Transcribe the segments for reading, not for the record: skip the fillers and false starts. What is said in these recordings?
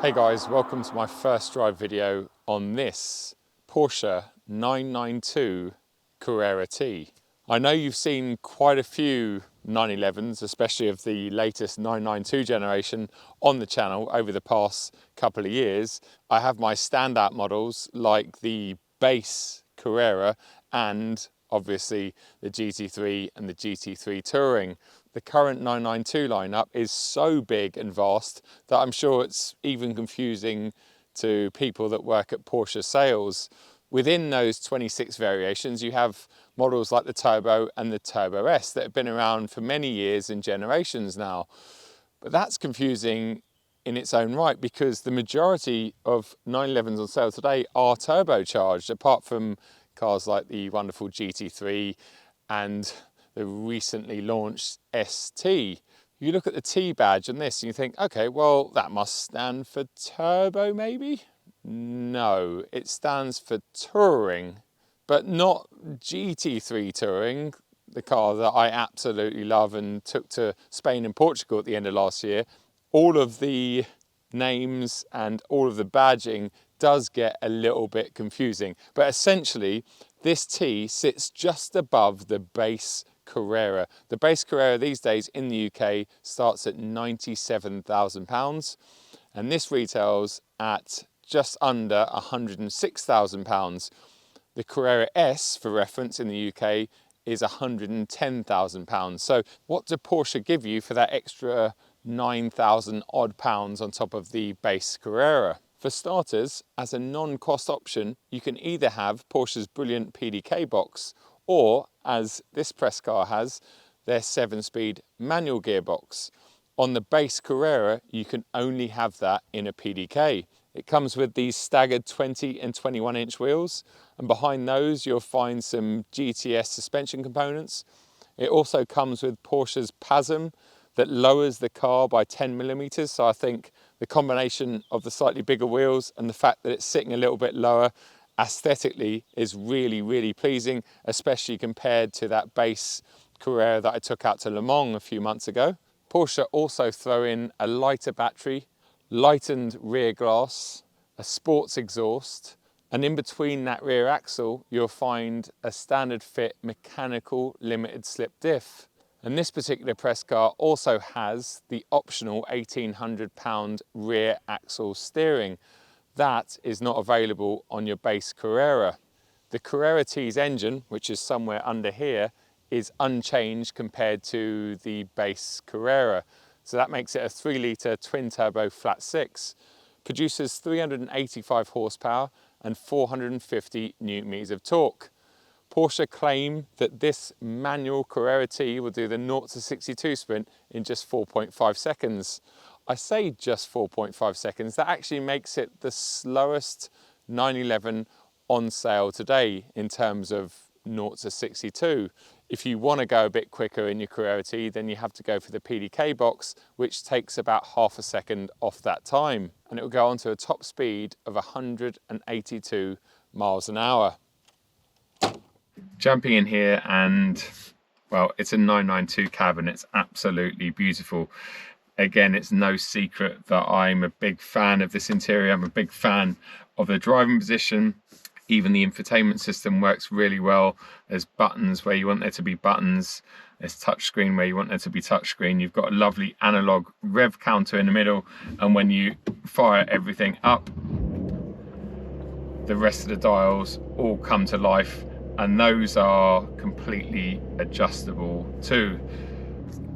Hey guys, welcome to my first drive video on this Porsche 992 Carrera T. I know you've seen quite a few 911s, especially of the latest 992 generation on the channel over the past couple of years. I have my standout models like the base Carrera and obviously the GT3 and the GT3 Touring. The current 992 lineup is so big and vast that I'm sure it's even confusing to people that work at Porsche sales. Within those 26 variations, you have models like the Turbo and the Turbo S that have been around for many years and generations now. But that's confusing in its own right because the majority of 911s on sale today are turbocharged, apart from cars like the wonderful GT3 and the recently launched ST. You look at the T badge on this and you think, okay, well, that must stand for turbo maybe? No, it stands for touring, but not GT3 Touring, the car that I absolutely love and took to Spain and Portugal at the end of last year. All of the names and all of the badging does get a little bit confusing, but essentially this T sits just above the base Carrera. The base Carrera these days in the UK starts at £97,000 and this retails at just under £106,000. The Carrera S, for reference, in the UK is £110,000. So what do Porsche give you for that extra 9,000 odd pounds on top of the base Carrera? For starters, as a non-cost option, you can either have Porsche's brilliant PDK box or, as this press car has, their 7-speed manual gearbox. On the base Carrera, you can only have that in a PDK. It comes with these staggered 20 and 21-inch wheels, and behind those you'll find some GTS suspension components. It also comes with Porsche's PASM that lowers the car by 10mm, so I think the combination of the slightly bigger wheels and the fact that it's sitting a little bit lower aesthetically is really, really pleasing, especially compared to that base Carrera that I took out to Le Mans a few months ago. Porsche also throw in a lighter battery, lightened rear glass, a sports exhaust, and in between that rear axle you'll find a standard fit mechanical limited slip diff. And this particular press car also has the optional £1,800 rear axle steering. That is not available on your base Carrera. The Carrera T's engine, which is somewhere under here, is unchanged compared to the base Carrera. So that makes it a 3-litre twin-turbo flat-six. Produces 385 horsepower and 450 newton-meters of torque. Porsche claim that this manual Carrera T will do the 0 to 62 sprint in just 4.5 seconds. I say just 4.5 seconds, that actually makes it the slowest 911 on sale today in terms of 0 to 62. If you want to go a bit quicker in your Carrera T, then you have to go for the PDK box, which takes about half a second off that time. And it will go on to a top speed of 182 miles an hour. Jumping in here and, well, it's a 992 cab and it's absolutely beautiful. Again, it's no secret that I'm a big fan of this interior. I'm a big fan of the driving position. Even the infotainment system works really well. There's buttons where you want there to be buttons. There's touchscreen where you want there to be touchscreen. You've got a lovely analog rev counter in the middle. And when you fire everything up, the rest of the dials all come to life. And those are completely adjustable too.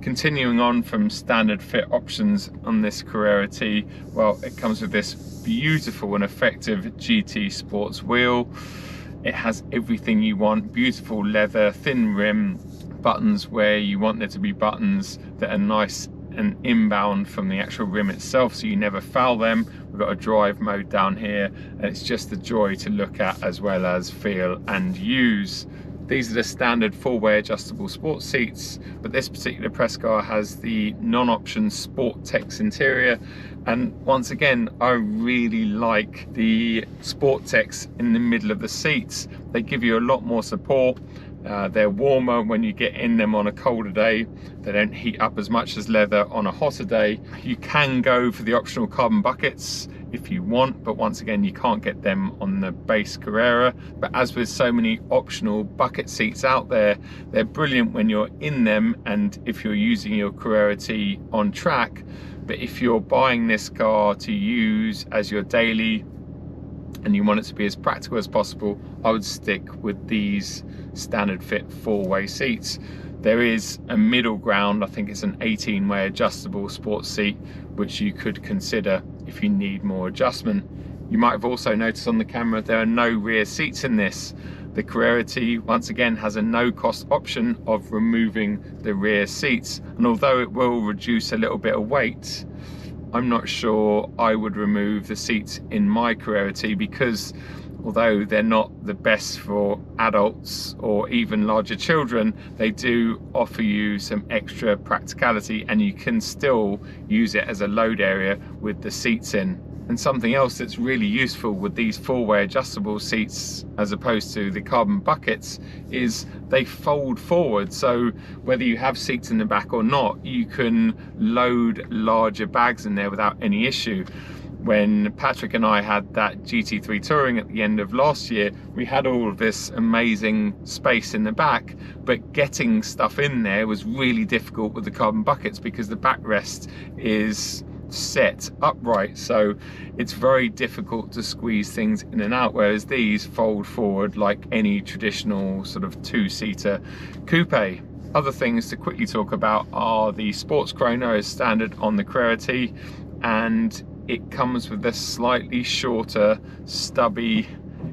Continuing on from standard fit options on this Carrera T, well, it comes with this beautiful and effective GT Sports wheel. It has everything you want, beautiful leather, thin rim, buttons where you want there to be buttons that are nice and inbound from the actual rim itself so you never foul them. We've got a drive mode down here and it's just a joy to look at as well as feel and use. These are the standard four-way adjustable sports seats, but this particular press car has the non-option Sport Tex interior. And once again, I really like the Sport Tex in the middle of the seats. They give you a lot more support. They're warmer when you get in them on a colder day. They don't heat up as much as leather on a hotter day. You can go for the optional carbon buckets if you want, but once again you can't get them on the base Carrera. But as with so many optional bucket seats out there, they're brilliant when you're in them and if you're using your Carrera T on track. But if you're buying this car to use as your daily and you want it to be as practical as possible, I would stick with these standard fit four-way seats. There is a middle ground, I think it's an 18-way adjustable sports seat, which you could consider if you need more adjustment. You might have also noticed on the camera there are no rear seats in this. The Carrera T once again has a no-cost option of removing the rear seats, and although it will reduce a little bit of weight, I'm not sure I would remove the seats in my Carrera T, because although they're not the best for adults or even larger children, they do offer you some extra practicality and you can still use it as a load area with the seats in. And something else that's really useful with these four-way adjustable seats as opposed to the carbon buckets is they fold forward. So whether you have seats in the back or not, you can load larger bags in there without any issue. When Patrick and I had that GT3 Touring at the end of last year, we had all of this amazing space in the back, but getting stuff in there was really difficult with the carbon buckets because the backrest is set upright, so it's very difficult to squeeze things in and out, whereas these fold forward like any traditional sort of two-seater coupe. Other things to quickly talk about are the sports chrono is standard on the Carrera T, and it comes with a slightly shorter stubby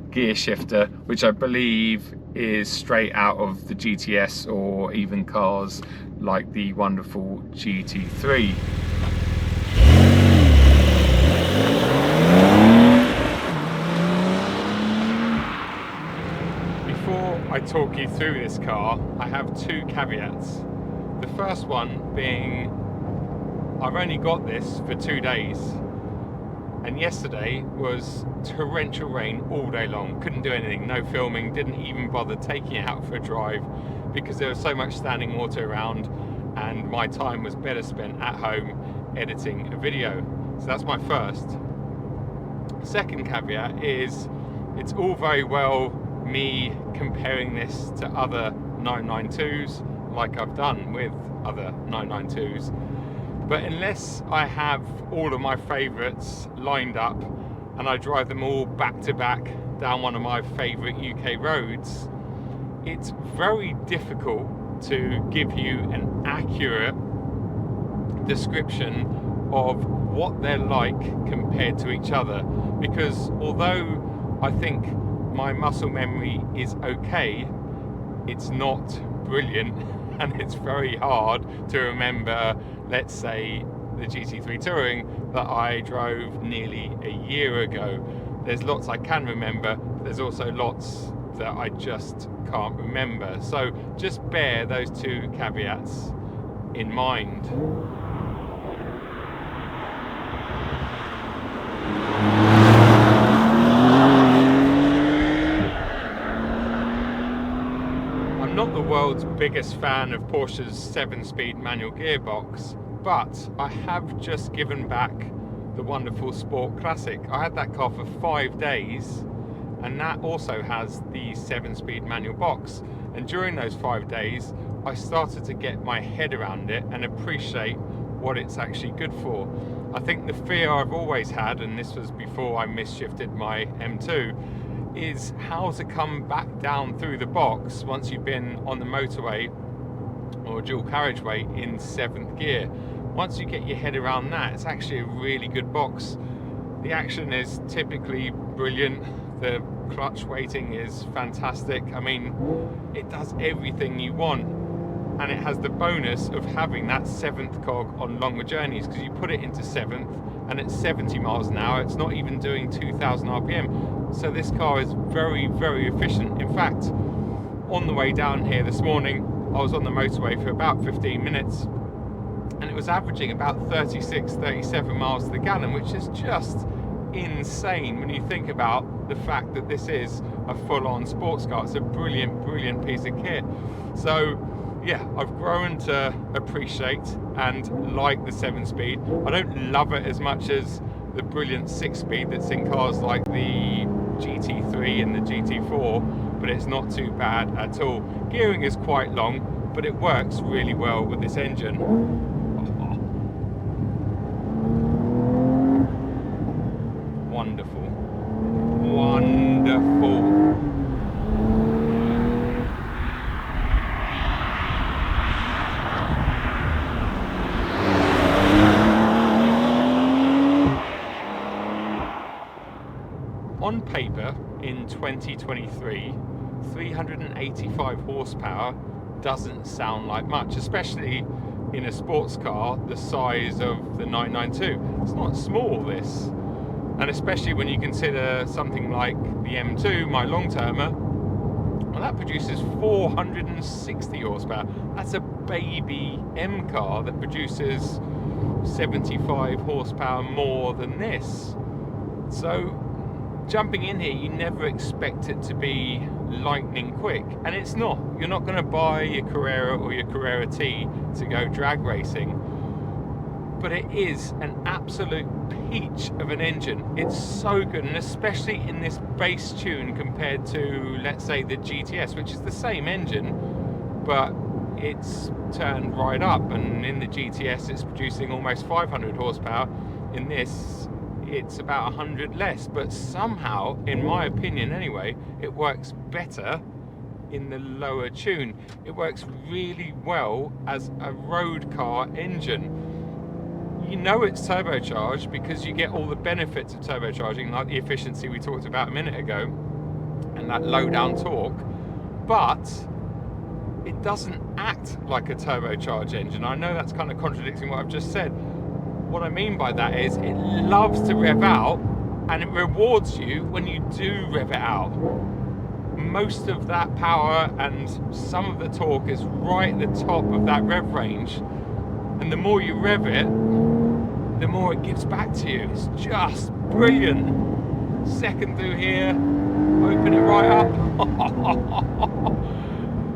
gear shifter, which I believe is straight out of the GTS or even cars like the wonderful GT3. Before I talk you through this car, I have two caveats. The first one being I've only got this for 2 days, and yesterday was torrential rain all day long. Couldn't do anything, no filming, didn't even bother taking it out for a drive because there was so much standing water around and my time was better spent at home editing a video. So that's my first. Second caveat is it's all very well me comparing this to other 992s like I've done with other 992s, but unless I have all of my favourites lined up and I drive them all back to back down one of my favourite UK roads, it's very difficult to give you an accurate description of what they're like compared to each other, because although I think my muscle memory is okay, it's not brilliant, and it's very hard to remember, let's say, the GT3 Touring that I drove nearly a year ago. There's lots I can remember, but there's also lots that I just can't remember. So just bear those two caveats in mind. I'm not the world's biggest fan of Porsche's 7-speed manual gearbox, but I have just given back the wonderful Sport Classic. I had that car for 5 days, and that also has the 7-speed manual box. And during those 5 days, I started to get my head around it and appreciate what it's actually good for. I think the fear I've always had, and this was before I misshifted my M2, is how to come back down through the box once you've been on the motorway or dual carriageway in 7th gear. Once you get your head around that, it's actually a really good box. The action is typically brilliant. The clutch weighting is fantastic. I mean, it does everything you want, and it has the bonus of having that 7th cog on longer journeys, because you put it into 7th and it's 70 miles an hour. It's not even doing 2,000 RPM. So this car is very, very efficient. In fact, on the way down here this morning, I was on the motorway for about 15 minutes and it was averaging about 36, 37 miles to the gallon, which is just insane when you think about the fact that this is a full-on sports car. It's a brilliant, brilliant piece of kit. So yeah, I've grown to appreciate and like the 7-speed. I don't love it as much as the brilliant 6-speed that's in cars like the GT3 and the GT4, but it's not too bad at all. Gearing is quite long, but it works really well with this engine. Wonderful, wonderful. On paper, in 2023, 385 horsepower doesn't sound like much, especially in a sports car the size of the 992. It's not small, this. And especially when you consider something like the M2, my long-termer, well, that produces 460 horsepower. That's a baby M car that produces 75 horsepower more than this. So jumping in here, you never expect it to be lightning quick, and it's not. You're not going to buy your Carrera or your Carrera T to go drag racing, but it is an absolute peach of an engine. It's so good, and especially in this base tune compared to, let's say, the GTS, which is the same engine, but it's turned right up, and in the GTS it's producing almost 500 horsepower. In this, it's about 100 less, but somehow, in my opinion anyway, it works better in the lower tune. It works really well as a road car engine. You know it's turbocharged because you get all the benefits of turbocharging, like the efficiency we talked about a minute ago and that low down torque, but it doesn't act like a turbocharged engine. I know that's kind of contradicting what I've just said. What I mean by that is it loves to rev out, and it rewards you when you do rev it out. Most of that power and some of the torque is right at the top of that rev range, and the more you rev it, the more it gives back to you. It's just brilliant. Second through here, open it right up.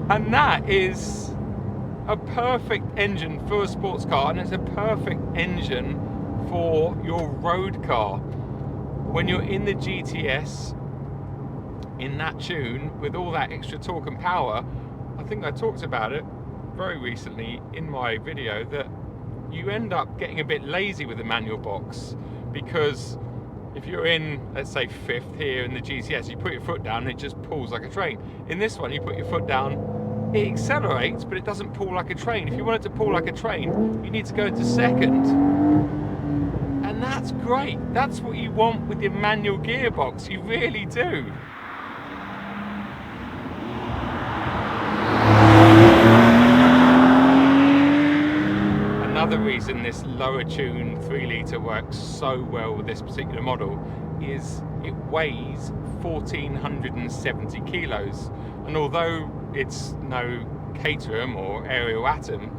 And that is a perfect engine for a sports car, and it's a perfect engine for your road car. When you're in the GTS, in that tune, with all that extra torque and power, I think I talked about it very recently in my video, that you end up getting a bit lazy with the manual box, because if you're in, let's say, 5th here in the GTS, you put your foot down and it just pulls like a train. In this one, you put your foot down, it accelerates, but it doesn't pull like a train. If you want it to pull like a train, you need to go into 2nd. And that's great. That's what you want with your manual gearbox. You really do. Another reason this lower tune 3-litre works so well with this particular model is it weighs 1,470 kilos. And although it's no Caterham or Ariel Atom,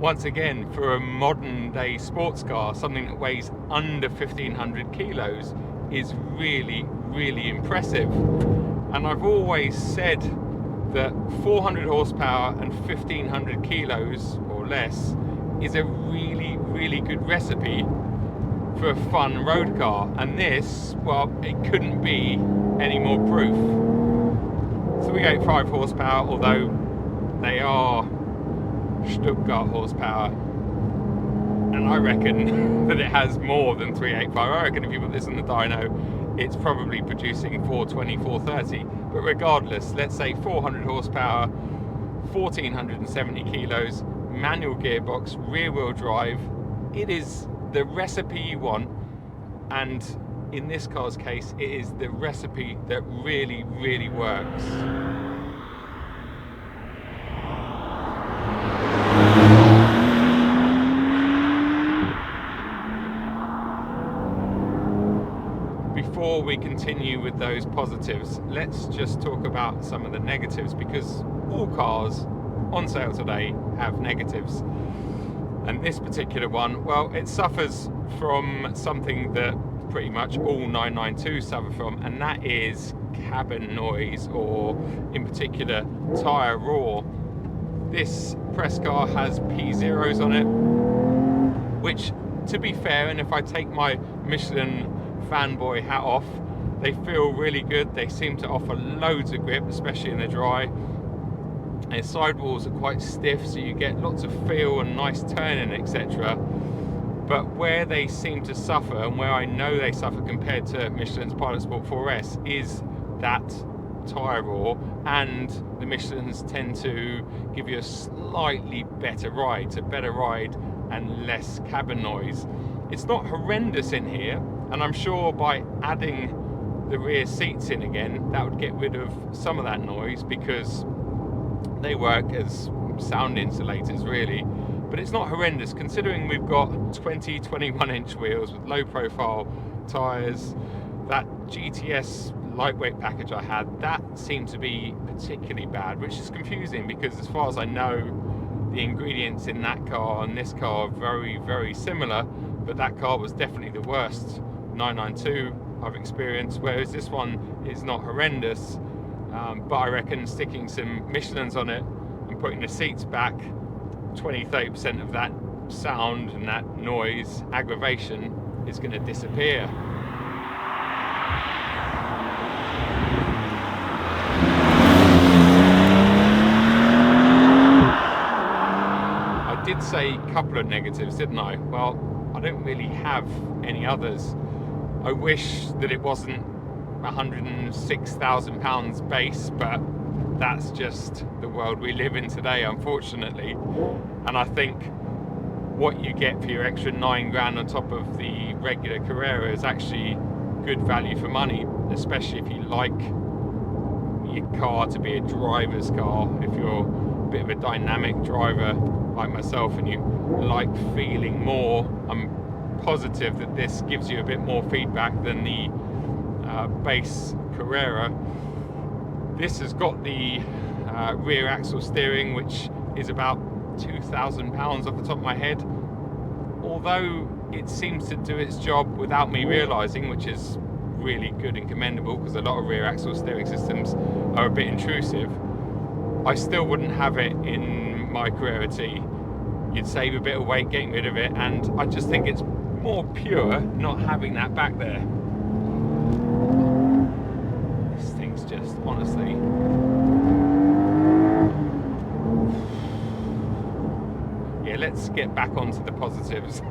once again, for a modern day sports car, something that weighs under 1,500 kilos is really, really impressive. And I've always said that 400 horsepower and 1,500 kilos or less is a really, really good recipe for a fun road car. And this, well, it couldn't be any more proof. 385 horsepower, although they are Stuttgart horsepower, and I reckon that it has more than 385. I reckon if you put this in the dyno, it's probably producing 420, 430. But regardless, let's say 400 horsepower, 1,470 kilos, manual gearbox, rear wheel drive. It is the recipe you want, and in this car's case, it is the recipe that really, really works. Before we continue with those positives, let's just talk about some of the negatives, because all cars on sale today have negatives. And this particular one, well, it suffers from something that pretty much all 992s suffer from, and that is cabin noise, or in particular tyre roar. This press car has P0s on it, which to be fair, and if I take my Michelin fanboy hat off, they feel really good. They seem to offer loads of grip, especially in the dry. And sidewalls are quite stiff, so you get lots of feel and nice turning, etc. But where they seem to suffer, and where I know they suffer compared to Michelin's Pilot Sport 4S, is that tyre roar, and the Michelins tend to give you a slightly better ride, and less cabin noise. It's not horrendous in here, and I'm sure by adding the rear seats in again, that would get rid of some of that noise, because they work as sound insulators really. But it's not horrendous, considering we've got 21 inch wheels with low profile tyres. That GTS lightweight package I had, that seemed to be particularly bad, which is confusing, because as far as I know, the ingredients in that car and this car are very, very similar, but that car was definitely the worst 992 I've experienced, whereas this one is not horrendous. But I reckon sticking some Michelins on it and putting the seats back, 20-30% of that sound and that noise aggravation is going to disappear. I did say a couple of negatives, didn't I? Well, I don't really have any others. I wish that it wasn't £106,000 base, but that's just the world we live in today, unfortunately. And I think what you get for your extra £9,000 on top of the regular Carrera is actually good value for money, especially if you like your car to be a driver's car. If you're a bit of a dynamic driver like myself and you like feeling more, I'm positive that this gives you a bit more feedback than the base Carrera. This has got the rear axle steering, which is about £2,000 off the top of my head, although it seems to do its job without me realising, which is really good and commendable, because a lot of rear axle steering systems are a bit intrusive. I still wouldn't have it in my Carrera T. You'd save a bit of weight getting rid of it, and I just think it's more pure not having that back there. This thing's just, honestly, yeah, let's get back onto the positives.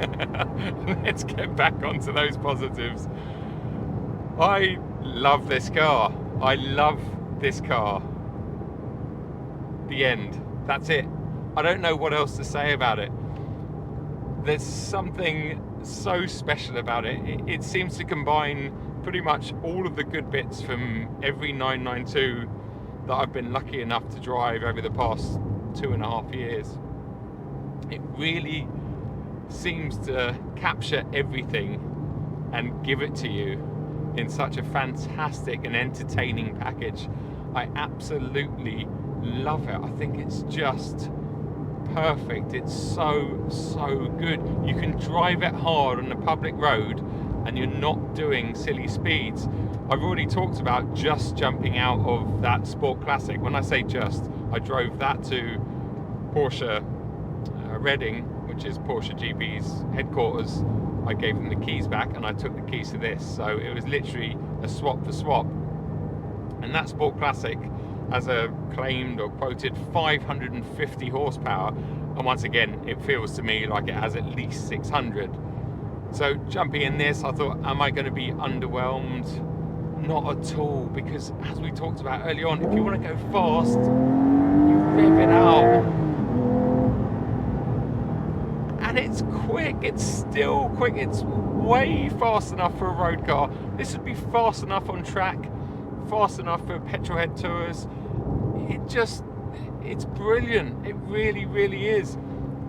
Let's get back onto those positives. I love this car. I love this car. The end. That's it. I don't know what else to say about it. There's something so special about it. It seems to combine pretty much all of the good bits from every 992 that I've been lucky enough to drive over the past 2.5 years. It really seems to capture everything and give it to you in such a fantastic and entertaining package. I absolutely love it. I think it's just perfect. It's so good. You can drive it hard on the public road and you're not doing silly speeds. I've already talked about just jumping out of that Sport Classic. When I say just, I drove that to Porsche Reading, which is Porsche GP's headquarters. I gave them the keys back and I took the keys to this, so it was literally a swap for swap. And that Sport Classic has a claimed or quoted 550 horsepower, and once again it feels to me like it has at least 600. So jumping in this, I thought, am I going to be underwhelmed? Not at all, because as we talked about earlier on, if you want to go fast, you rev it out. And it's quick, it's still quick, it's way fast enough for a road car. This would be fast enough on track, fast enough for petrolhead tours. It's brilliant, it really, really is.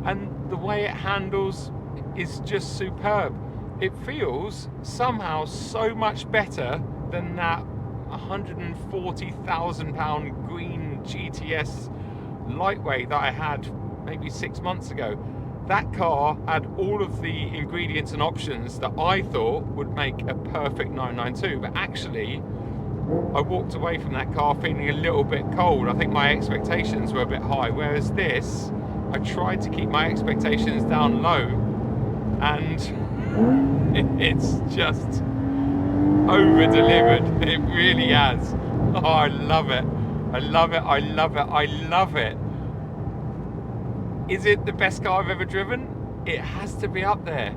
And the way it handles is just superb. It feels somehow so much better than that £140,000 green GTS lightweight that I had maybe 6 months ago. That car had all of the ingredients and options that I thought would make a perfect 992, but actually I walked away from that car feeling a little bit cold. I think my expectations were a bit high, whereas this, I tried to keep my expectations down low, and it's just over-delivered. It really has. Oh, I love it. I love it. I love it. I love it. Is it the best car I've ever driven? It has to be up there.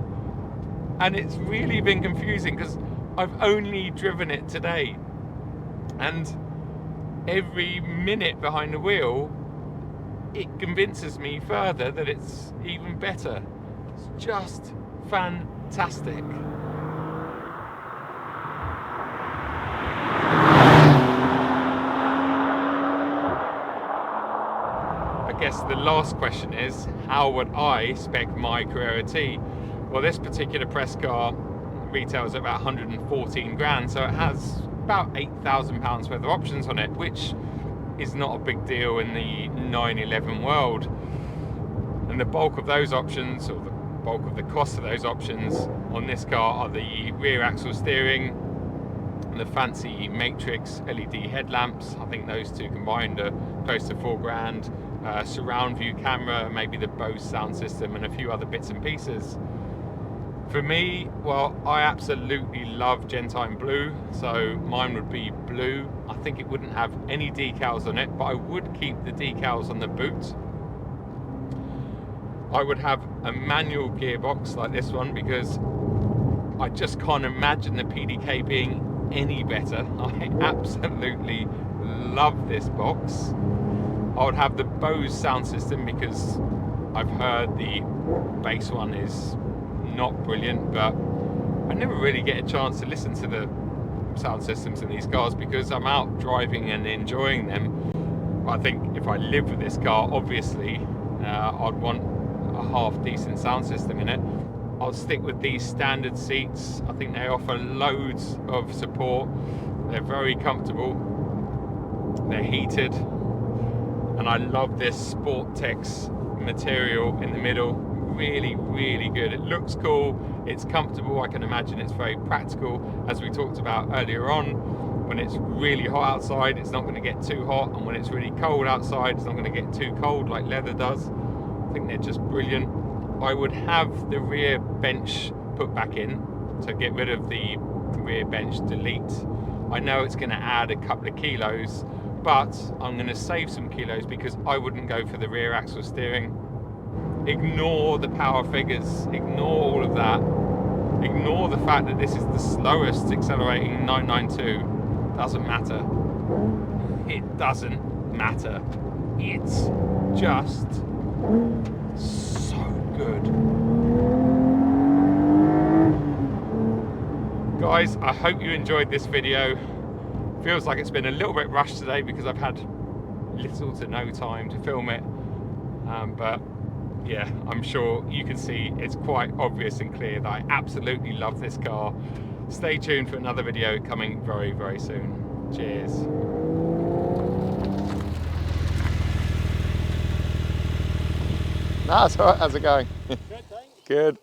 And it's really been confusing because I've only driven it today. And every minute behind the wheel, it convinces me further that it's even better. It's just fantastic. I guess the last question is, how would I spec my Carrera T? Well, this particular press car retails at about 114 grand, so it has about £8,000 worth of options on it, which is not a big deal in the 911 world. And the bulk of those options, or the bulk of the cost of those options on this car, are the rear axle steering and the fancy matrix LED headlamps. I think those two combined are close to 4 grand. Surround view camera, maybe the Bose sound system, and a few other bits and pieces. For me, well, I absolutely love Gentime blue, so mine would be blue. I think it wouldn't have any decals on it, but I would keep the decals on the boot. I would have a manual gearbox like this one because I just can't imagine the PDK being any better. I absolutely love this box. I would have the Bose sound system because I've heard the bass one is not brilliant, but I never really get a chance to listen to the sound systems in these cars because I'm out driving and enjoying them. But I think if I live with this car, obviously I'd want a half decent sound system in it. I'll stick with these standard seats. I think they offer loads of support. They're very comfortable. They're heated. And I love this Sportex material in the middle. Really, really good. It looks cool. It's comfortable. I can imagine it's very practical. As we talked about earlier on, when it's really hot outside, it's not going to get too hot. And when it's really cold outside, it's not going to get too cold like leather does. I think they're just brilliant. I would have the rear bench put back in. So get rid of the rear bench delete. I know it's going to add a couple of kilos, but I'm going to save some kilos because I wouldn't go for the rear axle steering. Ignore the power figures, ignore all of that. Ignore the fact that this is the slowest accelerating 992. Doesn't matter. It doesn't matter. It's just so good. Guys, I hope you enjoyed this video. Feels like it's been a little bit rushed today because I've had little to no time to film it, but yeah, I'm sure you can see it's quite obvious and clear that I absolutely love this car. Stay tuned for another video coming very, very soon. Cheers. That's all right. How's it going? Good, thanks. Good.